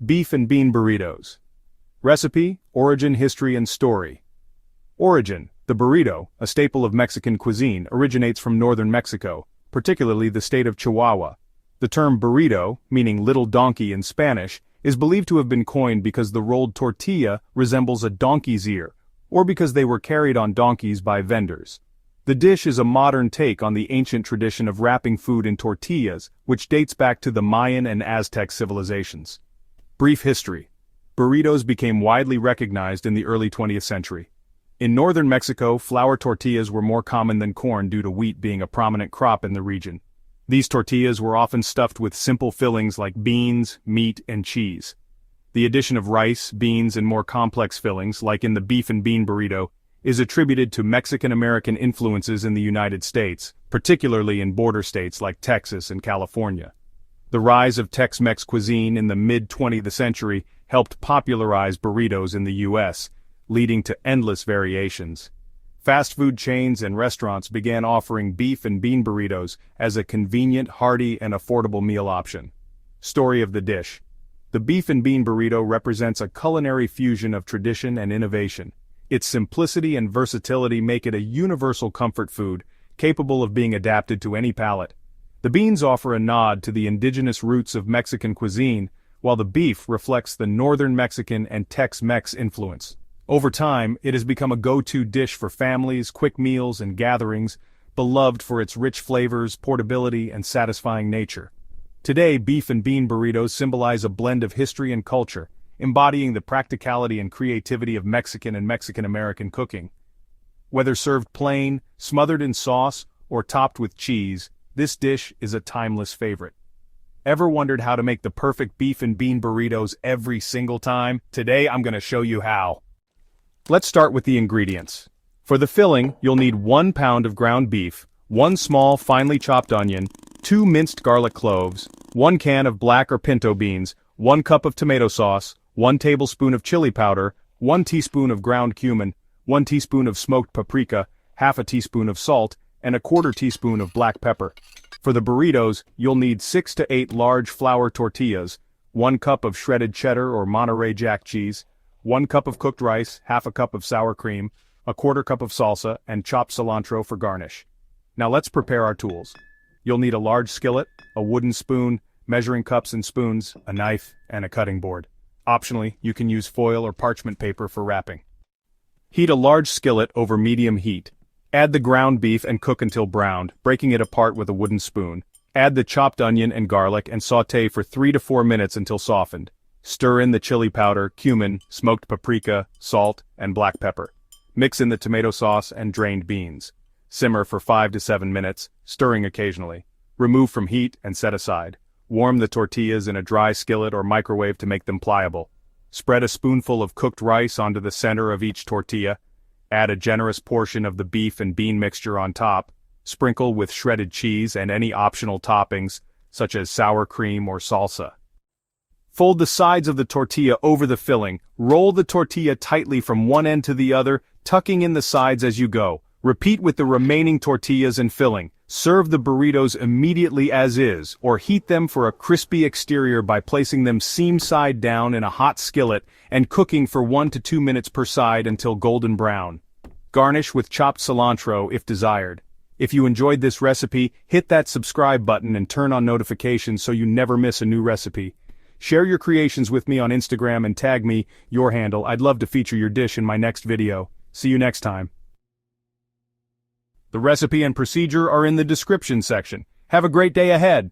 Beef and bean burritos. Recipe, origin, history, and story. Origin: the burrito, a staple of Mexican cuisine, originates from northern Mexico, particularly the state of Chihuahua. The term burrito, meaning little donkey in Spanish, is believed to have been coined because the rolled tortilla resembles a donkey's ear, or because they were carried on donkeys by vendors. The dish is a modern take on the ancient tradition of wrapping food in tortillas, which dates back to the Mayan and Aztec civilizations. Brief history. Burritos became widely recognized in the early 20th century. In northern Mexico, flour tortillas were more common than corn due to wheat being a prominent crop in the region. These tortillas were often stuffed with simple fillings like beans, meat, and cheese. The addition of rice, beans, and more complex fillings, like in the beef and bean burrito, is attributed to Mexican-American influences in the United States, particularly in border states like Texas and California. The rise of Tex-Mex cuisine in the mid-20th century helped popularize burritos in the U.S., leading to endless variations. Fast food chains and restaurants began offering beef and bean burritos as a convenient, hearty, and affordable meal option. Story of the dish. The beef and bean burrito represents a culinary fusion of tradition and innovation. Its simplicity and versatility make it a universal comfort food, capable of being adapted to any palate. The beans offer a nod to the indigenous roots of Mexican cuisine, while the beef reflects the northern Mexican and Tex-Mex influence. Over time, it has become a go-to dish for families, quick meals, and gatherings, beloved for its rich flavors, portability, and satisfying nature. Today, beef and bean burritos symbolize a blend of history and culture, embodying the practicality and creativity of Mexican and Mexican-American cooking. Whether served plain, smothered in sauce, or topped with cheese, this dish is a timeless favorite. Ever wondered how to make the perfect beef and bean burritos every single time? Today I'm going to show you how. Let's start with the ingredients. For the filling, you'll need 1 pound of ground beef, 1 small finely chopped onion, 2 minced garlic cloves, 1 can of black or pinto beans, 1 cup of tomato sauce, 1 tablespoon of chili powder, 1 teaspoon of ground cumin, 1 teaspoon of smoked paprika, half a teaspoon of salt, and a 1/4 teaspoon of black pepper. For the burritos, you'll need 6 to 8 large flour tortillas, 1 cup of shredded cheddar or Monterey Jack cheese, 1 cup of cooked rice, half a cup of sour cream, a 1/4 cup of salsa, and chopped cilantro for garnish. Now let's prepare our tools. You'll need a large skillet, a wooden spoon, measuring cups and spoons, a knife, and a cutting board. Optionally, you can use foil or parchment paper for wrapping. Heat a large skillet over medium heat. Add the ground beef and cook until browned, breaking it apart with a wooden spoon. Add the chopped onion and garlic and sauté for 3 to 4 minutes until softened. Stir in the chili powder, cumin, smoked paprika, salt, and black pepper. Mix in the tomato sauce and drained beans. Simmer for 5 to 7 minutes, stirring occasionally. Remove from heat and set aside. Warm the tortillas in a dry skillet or microwave to make them pliable. Spread a spoonful of cooked rice onto the center of each tortilla. Add a generous portion of the beef and bean mixture on top. Sprinkle with shredded cheese and any optional toppings, such as sour cream or salsa. Fold the sides of the tortilla over the filling. Roll the tortilla tightly from one end to the other, tucking in the sides as you go. Repeat with the remaining tortillas and filling. Serve the burritos immediately as is, or heat them for a crispy exterior by placing them seam side down in a hot skillet and cooking for 1 to 2 minutes per side until golden brown. Garnish with chopped cilantro if desired. If you enjoyed this recipe, hit that subscribe button and turn on notifications so you never miss a new recipe. Share your creations with me on Instagram and tag me, your handle. I'd love to feature your dish in my next video. See you next time. The recipe and procedure are in the description section. Have a great day ahead.